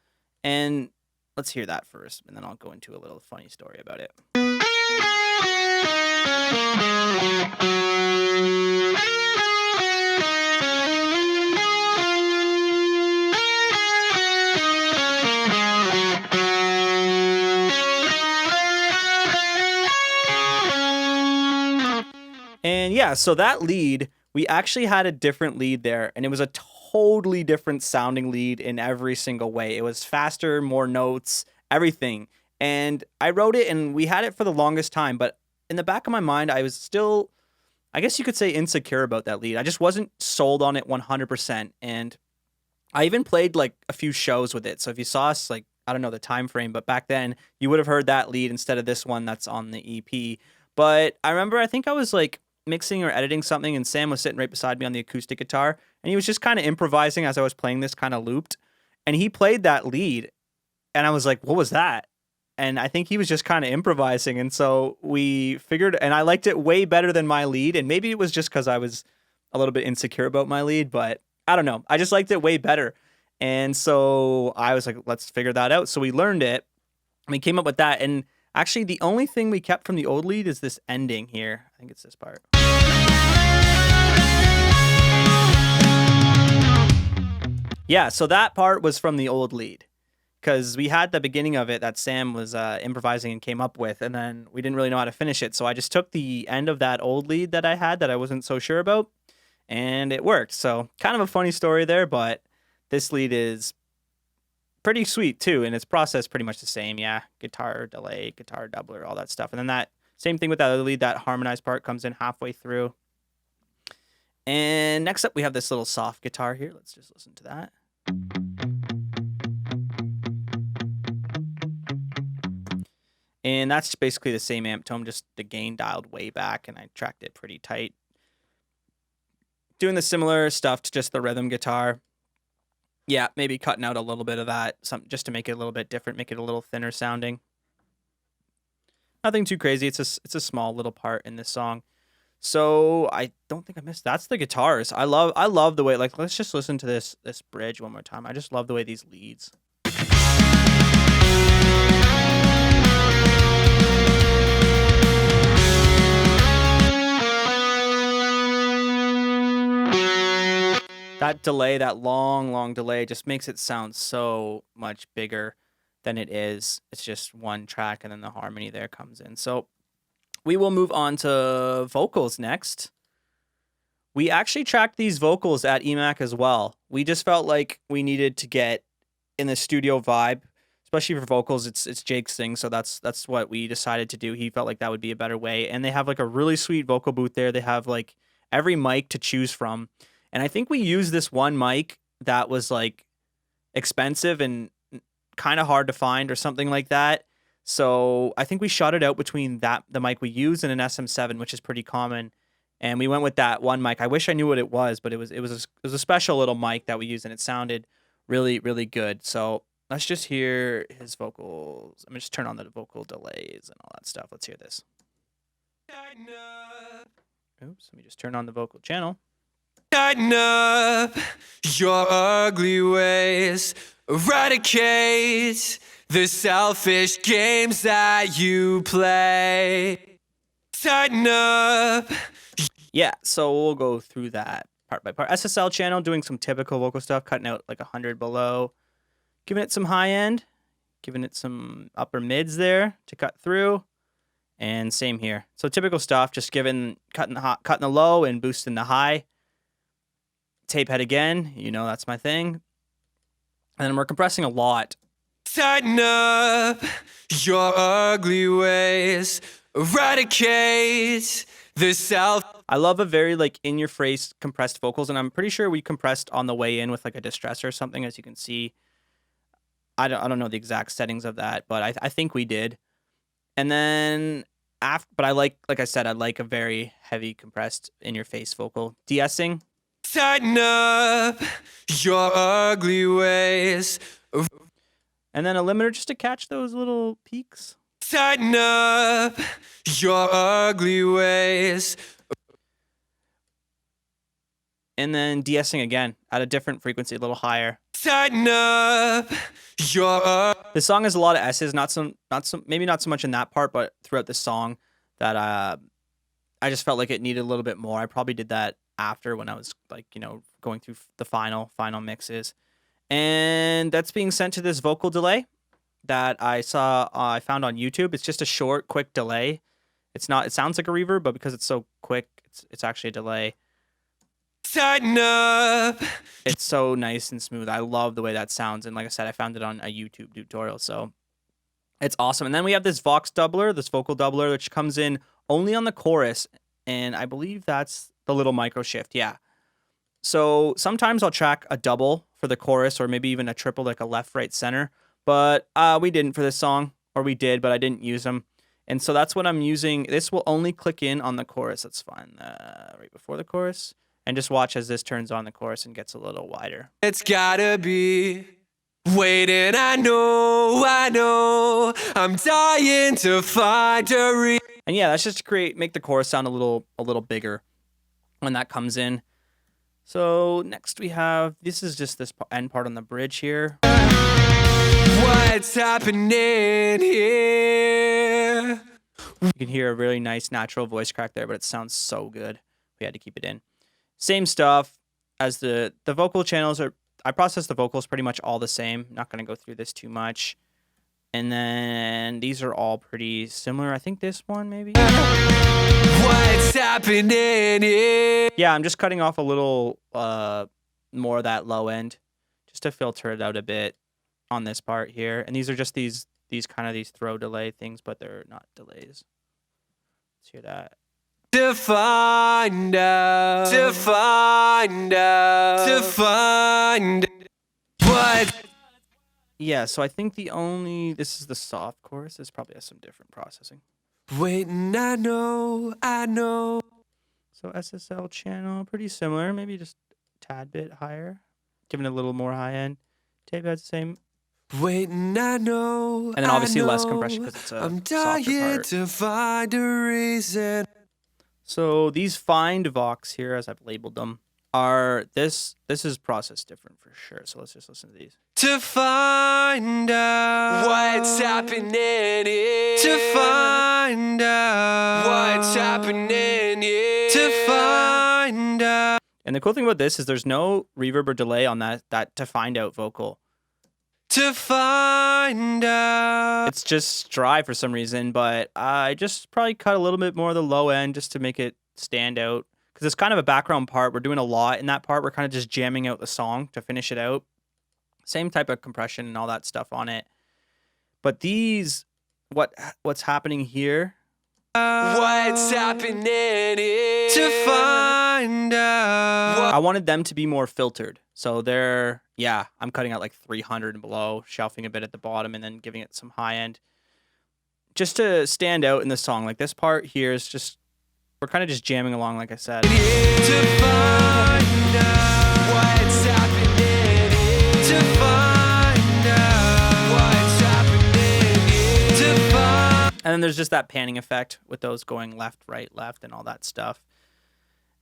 And let's hear that first, and then I'll go into a little funny story about it. And yeah, so that lead, we actually had a different lead there, and it was a totally different sounding lead in every single way. It was faster, more notes, everything. And I wrote it, and we had it for the longest time, but in the back of my mind, I was still, I guess you could say, insecure about that lead. I just wasn't sold on it 100%. And I even played like a few shows with it. So if you saw us, like, I don't know the time frame, but back then you would have heard that lead instead of this one that's on the EP. But I remember, I think I was like mixing or editing something, and Sam was sitting right beside me on the acoustic guitar, and he was just kind of improvising as I was playing this, kind of looped, and he played that lead, and I was like, what was that? And I think he was just kind of improvising, and so we figured, and I liked it way better than my lead, and maybe it was just because I was a little bit insecure about my lead, but I don't know, I just liked it way better. And so I was like, let's figure that out. So we learned it, and we came up with that. And actually, the only thing we kept from the old lead is this ending here. I think it's this part. Yeah, so that part was from the old lead, because we had the beginning of it that Sam was improvising and came up with, and then we didn't really know how to finish it. So I just took the end of that old lead that I had that I wasn't so sure about, and it worked. So kind of a funny story there, but this lead is pretty sweet too, and it's processed pretty much the same. Yeah, guitar delay, guitar doubler, all that stuff. And then that same thing with that other lead, that harmonized part comes in halfway through. And next up, we have this little soft guitar here. Let's just listen to that. And that's basically the same amp tone, just the gain dialed way back, and I tracked it pretty tight. Doing the similar stuff to just the rhythm guitar. Yeah, maybe cutting out a little bit of that, just to make it a little bit different, make it a little thinner sounding. Nothing too crazy. It's a small little part in this song. So I don't think I missed. That's the guitars. I love the way, like, let's just listen to this bridge one more time. I just love the way these leads. That delay, that long delay just makes it sound so much bigger than it is. It's just one track and then the harmony there comes in. So we will move on to vocals next. We actually tracked these vocals at EMAC as well. We just felt like we needed to get in the studio vibe, especially for vocals. It's Jake's thing, so that's what we decided to do. He felt like that would be a better way. And they have like a really sweet vocal booth there. They have like every mic to choose from. And I think we used this one mic that was like expensive and kind of hard to find or something like that. So I think we shot it out between the mic we used and an SM7, which is pretty common. And we went with that one mic. I wish I knew what it was, but it was a special little mic that we used, and it sounded really, really good. So let's just hear his vocals. I'm gonna just turn on the vocal delays and all that stuff. Let's hear this. Oops, let me just turn on the vocal channel. Tighten up your ugly ways. Eradicate the selfish games that you play. Tighten up. Yeah, so we'll go through that part by part. SSL channel, doing some typical vocal stuff, cutting out like 100 below, giving it some high end, giving it some upper mids there to cut through, and same here. So typical stuff, just cutting the low and boosting the high. Tape head again, you know that's my thing. And then we're compressing a lot. Tighten up your ugly ways. Eradicate the self. I love a very like in-your-face compressed vocals, and I'm pretty sure we compressed on the way in with like a distressor or something, as you can see. I don't know the exact settings of that, but I think we did. And then but I like I said, I like a very heavy compressed in-your-face vocal. De-essing. Tighten up your ugly ways. And then a limiter just to catch those little peaks. Tighten up your ugly ways. And then de-essing again at a different frequency, a little higher. Tighten up your. The song has a lot of S's, maybe not so much in that part, but throughout the song that I just felt like it needed a little bit more. I probably did that after when I was like, going through the final mixes. And that's being sent to this vocal delay that I found on YouTube. It's just a short, quick delay. It sounds like a reverb, but because it's so quick, it's actually a delay. Tighten up. It's so nice and smooth. I love the way that sounds. And like I said, I found it on a YouTube tutorial. So it's awesome. And then we have this vocal doubler, which comes in only on the chorus. And I believe that's the little micro shift. Yeah. So sometimes I'll track a double for the chorus, or maybe even a triple, like a left, right, center. But we didn't for this song, or we did, but I didn't use them. And so that's what I'm using. This will only click in on the chorus. Let's find right before the chorus. And just watch as this turns on the chorus and gets a little wider. It's gotta be waiting. I know. I'm dying to find a And yeah, that's just to make the chorus sound a little bigger when that comes in. So next we have, this is just this end part on the bridge here. What's happening here? You can hear a really nice natural voice crack there, but it sounds so good. We had to keep it in. Same stuff as the vocal channels I process the vocals pretty much all the same. Not going to go through this too much. And then these are all pretty similar. I think this one maybe. What's happening here? Yeah, I'm just cutting off a little more of that low end just to filter it out a bit on this part here. And these are just these throw delay things, but they're not delays. Let's hear that. To find out what. Yeah, so I think this is the soft chorus. This probably has some different processing. Waiting, I know. So SSL channel, pretty similar, maybe just a tad bit higher, giving it a little more high end. Tape head's the same. Waiting, I know. And then obviously less compression because it's a I'm softer dying part. to find a reason. So these find vox here, as I've labeled them, are this is processed different for sure. So let's just listen to these. To find out what's happening here. To find out what's happening here. To find out. And the cool thing about this is there's no reverb or delay on that to find out vocal. To find out. It's just dry for some reason, but I just probably cut a little bit more of the low end just to make it stand out. Because it's kind of a background part. We're doing a lot in that part. We're kind of just jamming out the song to finish it out. Same type of compression and all that stuff on it. But these, what's happening here? What's happening here? To find out. I wanted them to be more filtered. So I'm cutting out like 300 and below, shelving a bit at the bottom, and then giving it some high end. Just to stand out in the song. Like this part here is just, we're kind of just jamming along, like I said. To find out what's happening here. To find out what's happening here. To find. And then there's just that panning effect with those going left, right, left, and all that stuff.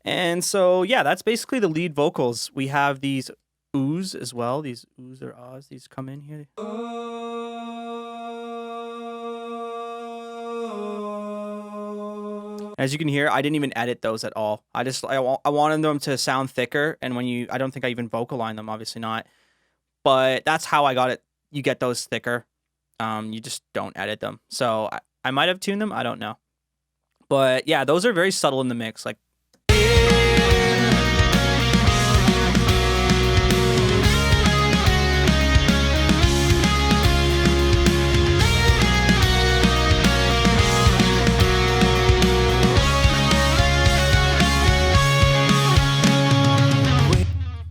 And so, yeah, that's basically the lead vocals. We have these oohs as well. These oohs or ahs, these come in here. As you can hear, I didn't even edit those at all. I wanted them to sound thicker, and I don't think I even vocal line them, obviously not. But that's how I got it. You get those thicker. You just don't edit them. So I might have tuned them. I don't know. But yeah, those are very subtle in the mix. Like.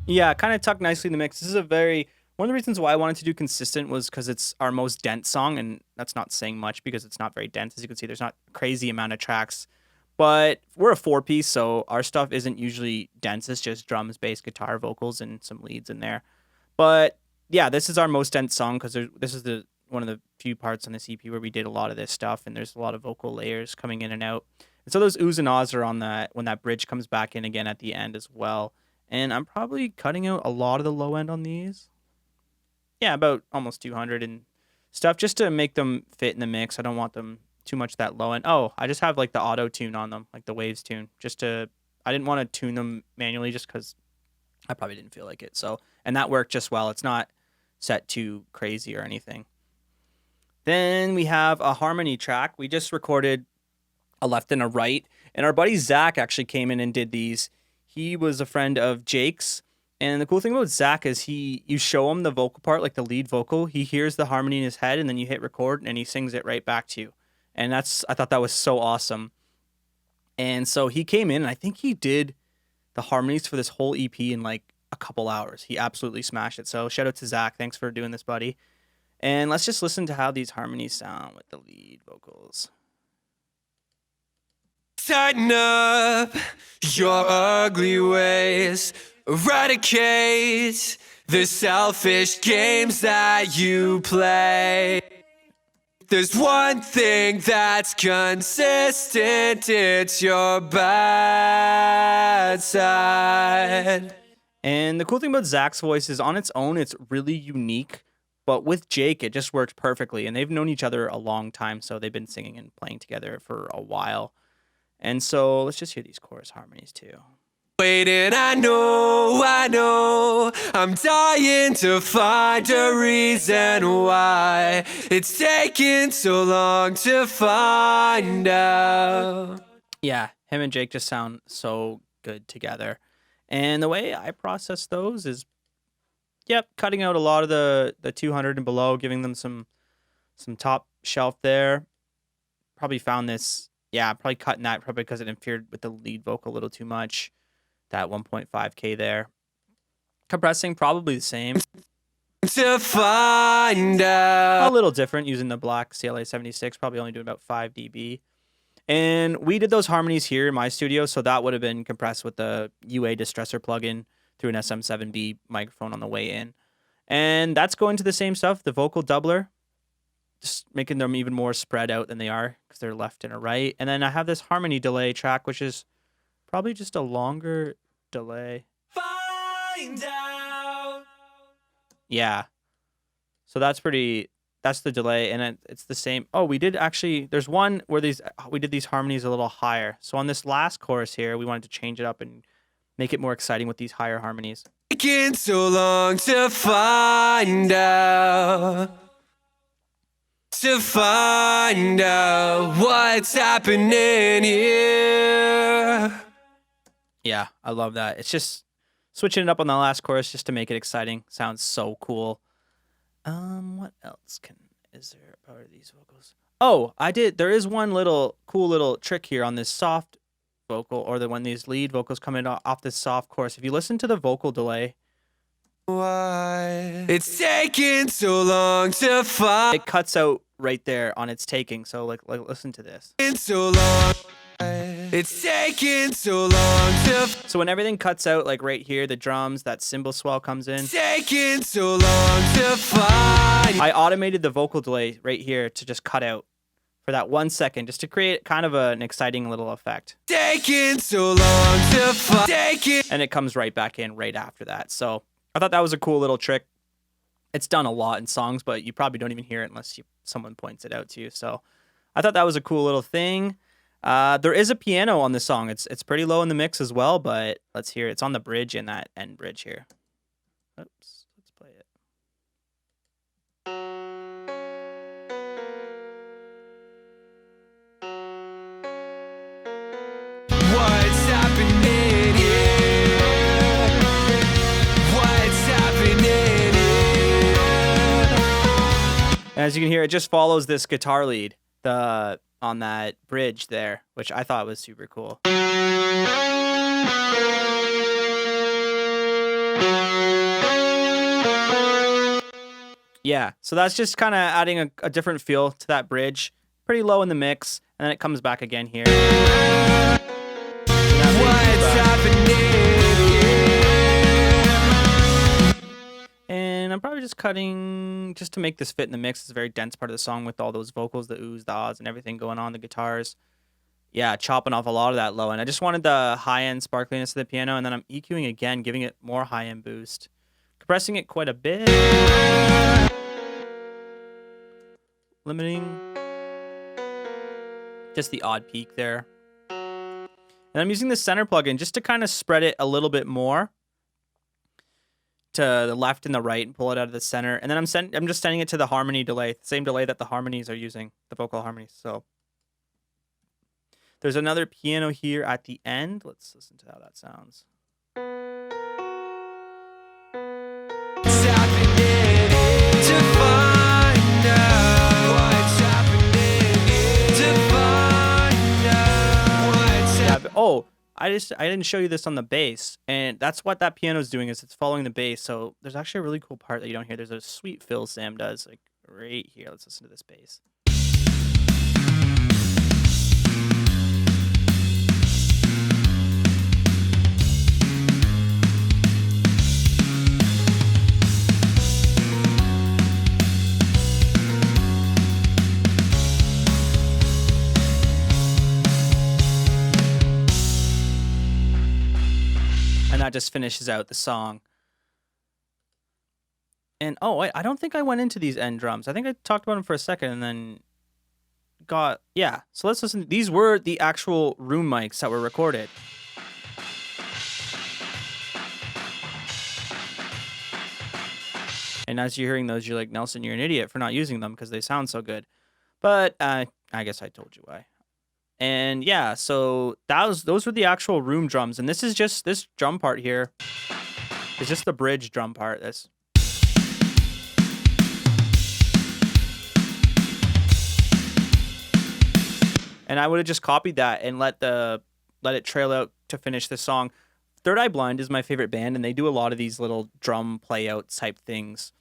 Yeah, kind of tucked nicely in the mix. This is one of the reasons why I wanted to do consistent was because it's our most dense song, and that's not saying much because it's not very dense. As you can see, there's not a crazy amount of tracks, but we're a 4-piece, so our stuff isn't usually dense. It's just drums, bass, guitar, vocals, and some leads in there. But yeah, this is our most dense song because this is one of the few parts on this EP where we did a lot of this stuff, and there's a lot of vocal layers coming in and out. And so those oohs and ahs are on when that bridge comes back in again at the end as well. And I'm probably cutting out a lot of the low end on these. Yeah, about almost 200 and stuff just to make them fit in the mix. I don't want them too much that low end. Oh, I just have like the auto tune on them, like the waves tune. I didn't want to tune them manually just because I probably didn't feel like it. So, and that worked just well. It's not set too crazy or anything. Then we have a harmony track. We just recorded a left and a right. And our buddy Zach actually came in and did these. He was a friend of Jake's, and the cool thing about Zach is you show him the vocal part, like the lead vocal, he hears the harmony in his head, and then you hit record, and he sings it right back to you. And I thought that was so awesome. And so he came in, and I think he did the harmonies for this whole EP in like a couple hours. He absolutely smashed it. So shout out to Zach. Thanks for doing this, buddy. And let's just listen to how these harmonies sound with the lead vocals. Tighten up your ugly ways. Eradicate the selfish games that you play. There's one thing that's consistent, it's your bad side. And the cool thing about Zach's voice is on its own, it's really unique. But with Jake, it just worked perfectly. And they've known each other a long time, so they've been singing and playing together for a while. And so let's just hear these chorus harmonies too. Waiting, I know, I'm dying to find a reason why it's taking so long to find out. Yeah, him and Jake just sound so good together. And the way I process those is, cutting out a lot of the 200 and below, giving them some top shelf there. Probably found this, probably cutting that probably because it interfered with the lead vocal a little too much. That 1.5K there. Compressing probably the same. To find out. A little different using the black CLA 76, probably only doing about 5 dB. And we did those harmonies here in my studio, so that would have been compressed with the UA distressor plugin through an SM7B microphone on the way in. And that's going to the same stuff, the vocal doubler. just making them even more spread out than they are because they're left and a right. And then I have this harmony delay track, which is probably just a longer delay. Find out. Yeah. So that's the delay, and it's the same. Oh, we did actually, there's one where we did these harmonies a little higher. So on this last chorus here, we wanted to change it up and make it more exciting with these higher harmonies. Taking so long to find out. To find out what's happening here. Yeah, I love that. It's just switching it up on the last chorus just to make it exciting. Sounds so cool. What else is there about these vocals? Oh, there is one cool little trick here on this soft vocal, or when these lead vocals come in off this soft chorus. If you listen to the vocal delay, why it's taking so long to find. It cuts out right there on its taking. So like listen to this. So long. It's taking so long to. So when everything cuts out, like right here, the drums, that cymbal swell comes in. Taking so long to find. I automated the vocal delay right here to just cut out for that 1 second, just to create kind of an exciting little effect. Taking so long to find. And it comes right back in right after that. So I thought that was a cool little trick. It's done a lot in songs, but you probably don't even hear it unless someone points it out to you. So I thought that was a cool little thing. There is a piano on this song. It's pretty low in the mix as well, but let's hear it. It's on the bridge in that end bridge here. Oops, let's play it. What's happening here? What's happening here? As you can hear, it just follows this guitar lead on that bridge there, which I thought was super cool. Yeah, so that's just kind of adding a different feel to that bridge. Pretty low in the mix, and then it comes back again here. What's happening here? And I'm probably just cutting just to make this fit in the mix. It's a very dense part of the song with all those vocals, the oohs, the ahs, and everything going on, the guitars. Yeah, chopping off a lot of that low end. I just wanted the high-end sparkliness of the piano, and then I'm EQing again, giving it more high-end boost. Compressing it quite a bit. Limiting just the odd peak there. And I'm using the center plugin just to kind of spread it a little bit more to the left and the right and pull it out of the center. And then I'm just sending it to the harmony delay, the same delay that the harmonies are using, the vocal harmonies. So there's another piano here at the end. Let's listen to how that sounds. What's happening to find out? What's happening to find out? What's happening? Oh, I didn't show you this on the bass, and that's what that piano is doing, is it's following the bass. So there's actually a really cool part that you don't hear. There's a sweet fill Sam does like right here. Let's listen to this bass. And that just finishes out the song. And oh, wait, I don't think I went into these end drums. I think I talked about them for a second and then yeah. So let's listen. These were the actual room mics that were recorded. And as you're hearing those, you're like, Nelson, you're an idiot for not using them because they sound so good. But I guess I told you why. And yeah, so those were the actual room drums, and this is just this drum part here. It's just the bridge drum part. And I would have just copied that and let it trail out to finish the song. Third Eye Blind is my favorite band, and they do a lot of these little drum play out type things.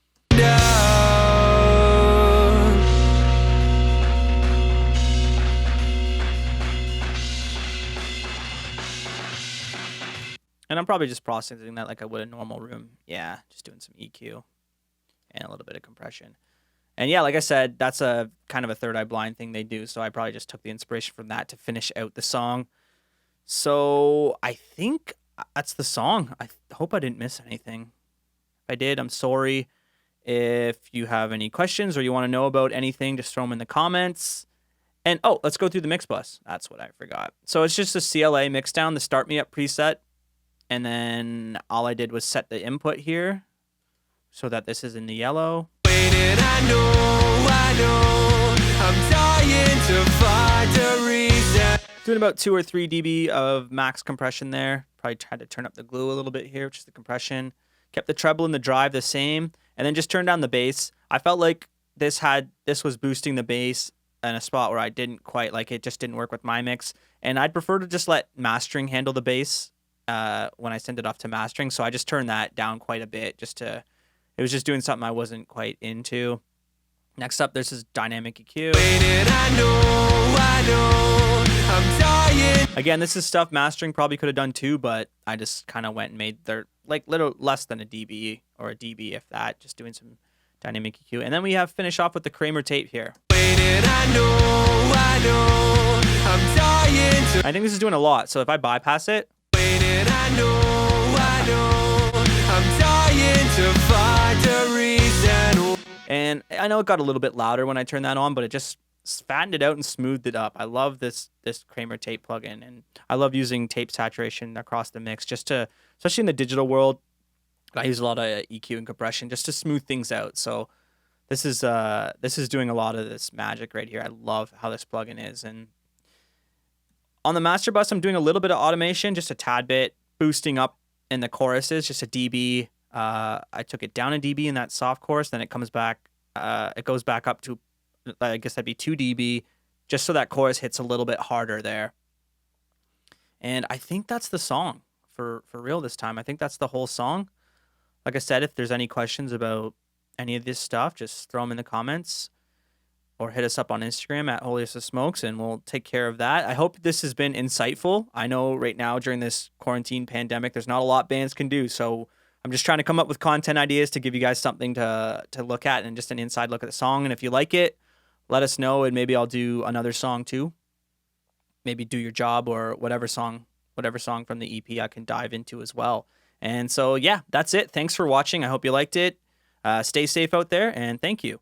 And I'm probably just processing that like I would a normal room. Yeah, just doing some EQ and a little bit of compression. And yeah, like I said, that's a kind of a Third Eye Blind thing they do. So I probably just took the inspiration from that to finish out the song. So I think that's the song. Hope I didn't miss anything. If I did, I'm sorry. If you have any questions or you want to know about anything, just throw them in the comments. And oh, let's go through the mix bus. That's what I forgot. So it's just a CLA mix down, the Start Me Up preset. And then all I did was set the input here so that this is in the yellow. Waiting, I know, I'm dying to find a reason. Doing about 2 or 3 dB of max compression there. Probably tried to turn up the glue a little bit here, which is the compression. Kept the treble and the drive the same, and then just turned down the bass. I felt like this was boosting the bass in a spot where I didn't quite like it. Just didn't work with my mix, and I'd prefer to just let mastering handle the bass when I send it off to mastering. So I just turned that down quite a bit. It was just doing something I wasn't quite into. Next up, this is dynamic EQ. Waiting, I know, I'm dying. Again, this is stuff mastering probably could have done too, but I just kind of went and made their like little less than a dB or a dB if that, just doing some dynamic EQ. And then we have finish off with the Kramer tape here. Waiting, I know, I'm dying to. I think this is doing a lot, so if I bypass it, Waiting, I know, I'm dying to find a reason. and I know it got a little bit louder when I turned that on, but it just fattened it out and smoothed it up. I love this Kramer tape plugin, and I love using tape saturation across the mix just to, especially in the digital world, I use a lot of EQ and compression just to smooth things out. So this is doing a lot of this magic right here. I love how this plugin is. And on the master bus, I'm doing a little bit of automation, just a tad bit, boosting up in the choruses, just a dB. I took it down a dB in that soft chorus, then it comes back. It goes back up to, I guess that'd be 2 dB, just so that chorus hits a little bit harder there. And I think that's the song for real this time. I think that's the whole song. Like I said, if there's any questions about any of this stuff, just throw them in the comments or hit us up on Instagram at Holiest of Smokes, and we'll take care of that. I hope this has been insightful. I know right now during this quarantine pandemic, there's not a lot bands can do, so I'm just trying to come up with content ideas to give you guys something to look at and just an inside look at the song. And if you like it, let us know, and maybe I'll do another song too. Maybe Do Your Job or whatever song from the EP I can dive into as well. And so, yeah, that's it. Thanks for watching. I hope you liked it. Stay safe out there, and thank you.